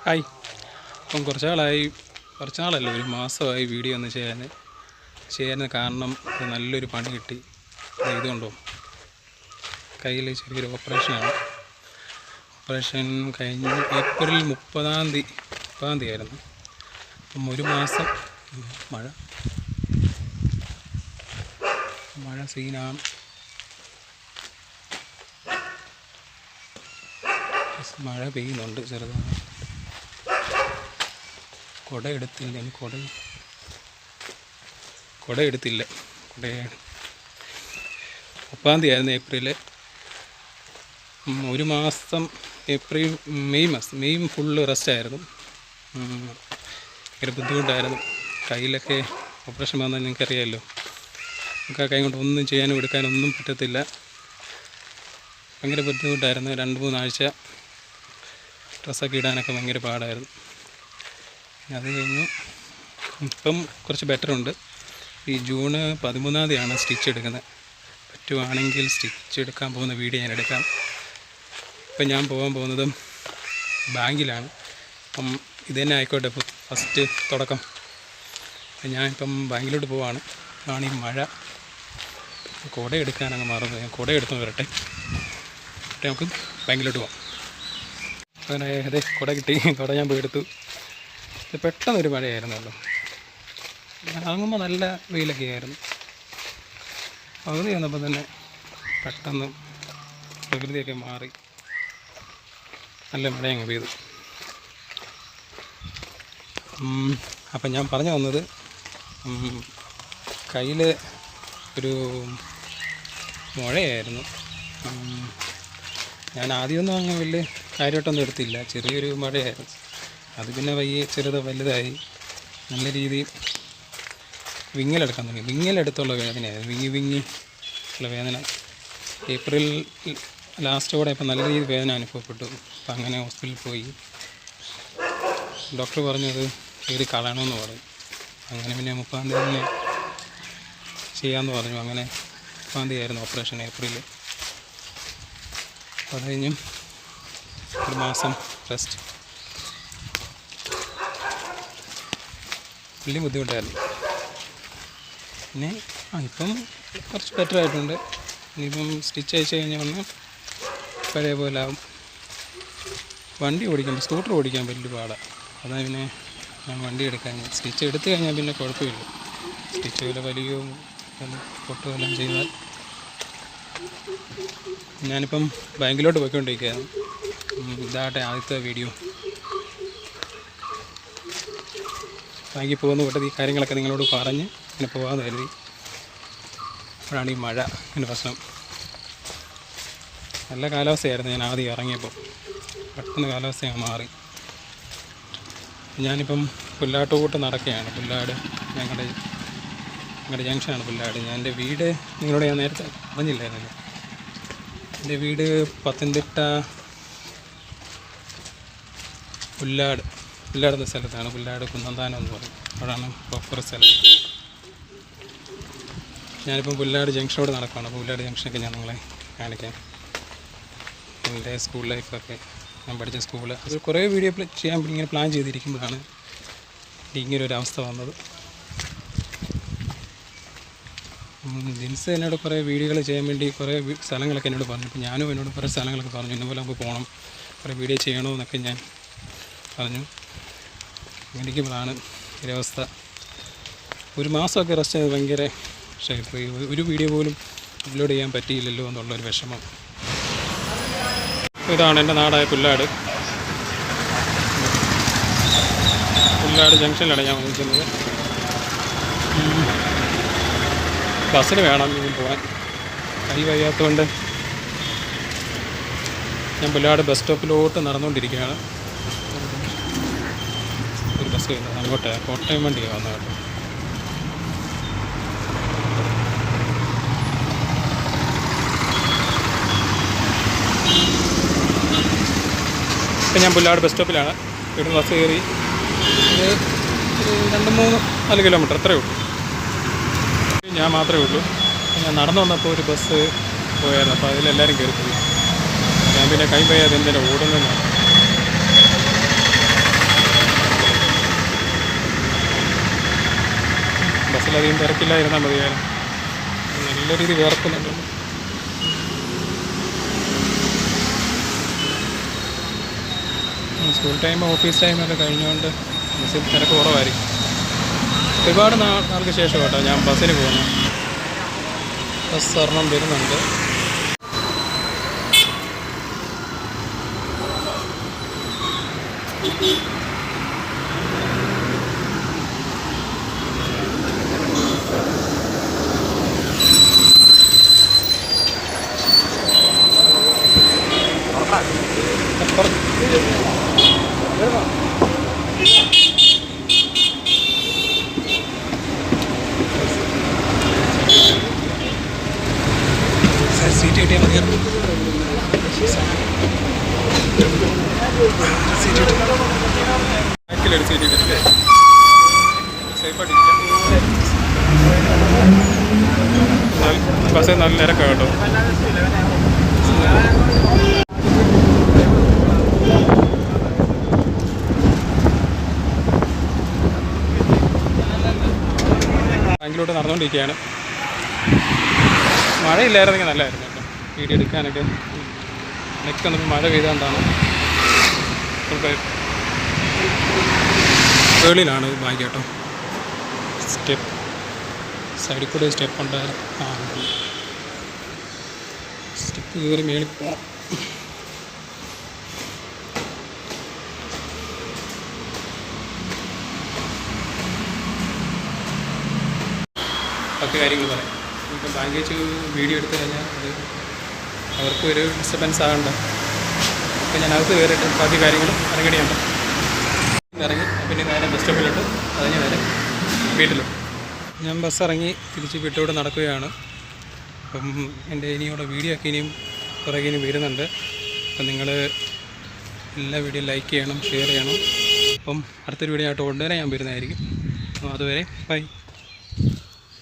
Hi. ഇപ്പം കുറച്ച് നാളല്ല, ഒരു മാസമായി വീഡിയോ ഒന്ന് ചെയ്യാൻ കാരണം നല്ലൊരു പണി കിട്ടി. ഇതുകൊണ്ടോ, കയ്യിൽ ചെറിയൊരു ഓപ്പറേഷൻ കഴിഞ്ഞ് ഏപ്രിൽ 30 ആയിരുന്നു. അപ്പം ഒരു മാസം മഴ സീനാണ്. മഴ പെയ്യുന്നുണ്ട് ചെറുതാണ്. കുട എടുത്തില്ല. 30 ആയിരുന്നു ഏപ്രിൽ. ഒരു മാസം ഏപ്രിൽ മെയ് ഫുള്ള് റെസ്റ്റായിരുന്നു. ഭയങ്കര ബുദ്ധിമുട്ടായിരുന്നു. കയ്യിലൊക്കെ ഓപ്പറേഷൻ വന്നാൽ നിങ്ങൾക്കറിയാമല്ലോ, നമുക്ക് ആ കൈ കൊണ്ട് ഒന്നും ചെയ്യാനും എടുക്കാനൊന്നും പറ്റത്തില്ല. ഭയങ്കര ബുദ്ധിമുട്ടായിരുന്നു. 2-3 ആഴ്ച ഡ്രസ്സൊക്കെ ഇടാനൊക്കെ ഭയങ്കര പാടായിരുന്നു. അത് കഴിഞ്ഞു ഇപ്പം കുറച്ച് ബെറ്ററുണ്ട്. ഈ ജൂൺ 13 സ്റ്റിച്ച് എടുക്കുന്നത്. പറ്റുവാണെങ്കിൽ സ്റ്റിച്ച് എടുക്കാൻ പോകുന്ന വീഡിയോ ഞാൻ എടുക്കാം. ഇപ്പം ഞാൻ പോകാൻ പോകുന്നതും ബാങ്കിലാണ്. അപ്പം ഇതുതന്നെ ആയിക്കോട്ടെ ഫസ്റ്റ് തുടക്കം. ഞാനിപ്പം ബാങ്കിലോട്ട് പോവാണ്. ഈ മഴ. കുട എടുക്കാനങ്ങ് മറന്നു. ഞാൻ കുട എടുത്തു വരട്ടെ, നമുക്ക് ബാങ്കിലോട്ട് പോകാം. അങ്ങനെ അതെ, കുട കിട്ടി. കുട ഞാൻ പോയി എടുത്തു. പെട്ടെന്നൊരു മഴയായിരുന്നല്ലോ. ഇറങ്ങുമ്പോൾ നല്ല വെയിലൊക്കെ ആയിരുന്നു. പകുതി വന്നപ്പോൾ തന്നെ പെട്ടെന്ന് പ്രകൃതിയൊക്കെ മാറി നല്ല മഴയങ്ങ് പെയ്തു. അപ്പം ഞാൻ പറഞ്ഞു വന്നത്, കയ്യിൽ ഒരു മുഴയായിരുന്നു. ഞാൻ ആദ്യമൊന്നും അങ്ങ് വലിയ കാര്യമായിട്ടൊന്നും എടുത്തില്ല. ചെറിയൊരു മഴയായിരുന്നു. അത് പിന്നെ വലുതായി നല്ല രീതിയിൽ വിങ്ങലെടുക്കാൻ തുടങ്ങി. വിങ്ങലെടുത്തുള്ള വേദനയായിരുന്നു. വിങ്ങി ഉള്ള വേദന. ഏപ്രിൽ ലാസ്റ്റോടെ ഇപ്പം നല്ല രീതിയിൽ വേദന അനുഭവപ്പെട്ടു. അപ്പം അങ്ങനെ ഹോസ്പിറ്റലിൽ പോയി. ഡോക്ടർ പറഞ്ഞത് കയറി കളയണമെന്ന് പറഞ്ഞു. അങ്ങനെ പിന്നെ 30 തന്നെ ചെയ്യാമെന്ന് പറഞ്ഞു. അങ്ങനെ 30 ആയിരുന്നു ഓപ്പറേഷൻ, ഏപ്രിൽ. അത് കഴിഞ്ഞ് ഒരു മാസം റെസ്റ്റ്. വലിയ ബുദ്ധിമുട്ടായിരുന്നു. പിന്നെ ഇപ്പം കുറച്ച് ബെറ്റർ ആയിട്ടുണ്ട്. ഇനിയിപ്പം സ്റ്റിച്ച് അയച്ചു കഴിഞ്ഞാൽ പഴയ പോലെ ആവും. വണ്ടി സ്കൂട്ടർ ഓടിക്കാൻ വലിയ പാടാണ്. അതാ പിന്നെ ഞാൻ വണ്ടി എടുക്കാൻ. സ്റ്റിച്ച് എടുത്തു കഴിഞ്ഞാൽ പിന്നെ കുഴപ്പമില്ല. സ്റ്റിച്ച് പോലെ വലിയോ പൊട്ടുമെല്ലാം ചെയ്താൽ. ഞാനിപ്പം ബാങ്കിലോട്ട് പോയിക്കൊണ്ടിരിക്കുകയാണ്. ഇതാട്ടെ ആദ്യത്തെ വീഡിയോ. ബാങ്കിൽ പോകുന്ന കൂട്ടത്തിൽ ഈ കാര്യങ്ങളൊക്കെ നിങ്ങളോട് പറഞ്ഞ് ഇങ്ങനെ പോകാമെന്ന് കരുതി. അപ്പോഴാണ് ഈ മഴ ഇങ്ങനെ പ്രശ്നം. നല്ല കാലാവസ്ഥയായിരുന്നു ഞാൻ ആദ്യം ഇറങ്ങിയപ്പോൾ. പെട്ടെന്ന് കാലാവസ്ഥ മാറി. ഞാനിപ്പം പുല്ലാട്ടോട്ട് നടക്കുകയാണ്. ഞങ്ങളുടെ ജംഗ്ഷനാണ് പുല്ലാട്. എൻ്റെ വീട് നിങ്ങളോട് ഞാൻ നേരത്തെ പറഞ്ഞില്ലായിരുന്നല്ലോ. എൻ്റെ വീട് പത്തനംതിട്ട പുല്ലാട് എന്ന സ്ഥലത്താണ്. പുല്ലാട് കുന്നന്താനം എന്ന് പറയും. അവിടെയാണ് പ്രോപ്പർ സ്ഥലം. ഞാനിപ്പം പുല്ലാട് ജംഗ്ഷനോട് നടക്കുകയാണ്. പുല്ലാട് ജംഗ്ഷനൊക്കെ ഞാൻ നിങ്ങളെ കാണിക്കാം. എൻ്റെ സ്കൂൾ ലൈഫൊക്കെ, ഞാൻ പഠിച്ച സ്കൂള്, അത് കുറേ വീഡിയോ ചെയ്യാൻ ഇങ്ങനെ പ്ലാൻ ചെയ്തിരിക്കുമ്പോഴാണ് ഇങ്ങനൊരു അവസ്ഥ വന്നത്. ജിൻസ് എന്നോട് കുറേ വീഡിയോകൾ ചെയ്യാൻ വേണ്ടി കുറേ സ്ഥലങ്ങളൊക്കെ എന്നോട് പറഞ്ഞു. അപ്പോൾ ഞാനും എന്നോട് കുറേ സ്ഥലങ്ങളൊക്കെ പറഞ്ഞു. ഇന്നപോലെ നമുക്ക് പോകണം, കുറേ വീഡിയോ ചെയ്യണമെന്നൊക്കെ ഞാൻ പറഞ്ഞു. എനിക്കുമ്പോഴാണ് ഒരവസ്ഥ. ഒരു മാസമൊക്കെ റെസ്റ്റ് ചെയ്ത് ഭയങ്കര ഷേപ്പായി. ഒരു വീഡിയോ പോലും അപ്ലോഡ് ചെയ്യാൻ പറ്റിയില്ലല്ലോ എന്നുള്ളൊരു വിഷമം. ഇതാണ് എൻ്റെ നാടായ പുല്ലാട് ജംഗ്ഷനിലാണ് ഞാൻ വന്നിരിക്കുന്നത്. ബസ്സിന് വേണം ഇനി പോകാൻ. കൈ വയ്യാത്തതുകൊണ്ട് ഞാൻ പുല്ലാട് ബസ് സ്റ്റോപ്പിലോട്ട് നടന്നുകൊണ്ടിരിക്കുകയാണ്. ഒരു ബസ് വരുന്നത് അങ്ങോട്ട്, കോട്ടയം വണ്ടിയാണ് വന്നത് കേട്ടോ. ഇപ്പം ഞാൻ പുല്ലാട് ബസ് സ്റ്റോപ്പിലാണ്. ഇവിടെ ബസ് കയറി 2-3-4 കിലോമീറ്റർ അത്രയേ ഉള്ളൂ. ഞാൻ മാത്രമേ ഉള്ളൂ. ഞാൻ നടന്നു വന്നപ്പോൾ ഒരു ബസ് പോയായിരുന്നു. അപ്പോൾ അതിലെല്ലാവരും കയറിപ്പോയി. ഞാൻ പിന്നെ കൈ വയ്യാതെ എന്തിനാണ് ഓടുന്നതെന്നാണ്. അധികം തിരക്കില്ലായിരുന്നാൽ മതിയായിരുന്നു. നല്ല രീതിയിൽ വിയർക്കുന്നുണ്ട്. സ്കൂൾ ടൈം ഓഫീസ് ടൈമൊക്കെ കഴിഞ്ഞുകൊണ്ട് ബസ്സിൽ തിരക്ക് കുറവായിരിക്കും. ഒരുപാട് നാൾക്ക് ശേഷം കേട്ടോ ഞാൻ ബസ്സിന് പോകുന്നു. ബസ് ഒരെണ്ണം വരുന്നുണ്ട്. സീറ്റ് കിട്ടിയാൽ മതിയായിരുന്നു. ബാക്കിലൊരു സീറ്റ് കിട്ടില്ലേ? സേഫായിട്ടിരിക്കാം. ബസ്സിൽ നല്ല തിരക്കാണ് കേട്ടോ. ബാങ്കിലോട്ട് നടന്നുകൊണ്ടിരിക്കുകയാണ്. മഴയില്ലായിരുന്നെങ്കിൽ നല്ലതായിരുന്നു കേട്ടോ വീഡിയോ എടുക്കാനൊക്കെ. ഇടയ്ക്ക് വന്നപ്പോൾ മഴ പെയ്തുകൊണ്ടാണ്. മുകളിലാണ് ബാങ്ക് കേട്ടോ. സ്റ്റെപ്പ് സൈഡിൽ കൂടെ സ്റ്റെപ്പ് ഉണ്ടായിരുന്നു. സ്റ്റെപ്പ് കയറി മേളിൽ പോകണം. ബാക്കി കാര്യങ്ങൾ പറയാം. ഇപ്പം ബാങ്ക് വെച്ച് വീഡിയോ എടുത്തു കഴിഞ്ഞാൽ അത് അവർക്ക് ഒരു ഡിസ്റ്റർബൻസ് ആകണ്ട. അപ്പം ഞാൻ അകത്ത് കയറിയിട്ട് ബാക്കി കാര്യങ്ങളും ഇറങ്ങിയുണ്ട്. ഇറങ്ങി പിന്നെ നേരെ ബസ് സ്റ്റോപ്പിലോട്ട് അതിന് നേരെ വീട്ടിലും. ഞാൻ ബസ് ഇറങ്ങി തിരിച്ച് വീട്ടിലൂടെ നടക്കുകയാണ്. അപ്പം എൻ്റെ ഇനിയുള്ള വീഡിയോ ഒക്കെ ഇനിയും പുറകെ ഇനി വരുന്നുണ്ട്. അപ്പം നിങ്ങൾ എല്ലാ വീഡിയോ ലൈക്ക് ചെയ്യണം, ഷെയർ ചെയ്യണം. അപ്പം അടുത്തൊരു വീഡിയോ ആയിട്ട് ഉടനെ ഞാൻ വരുന്നതായിരിക്കും. അതുവരെ ബൈ.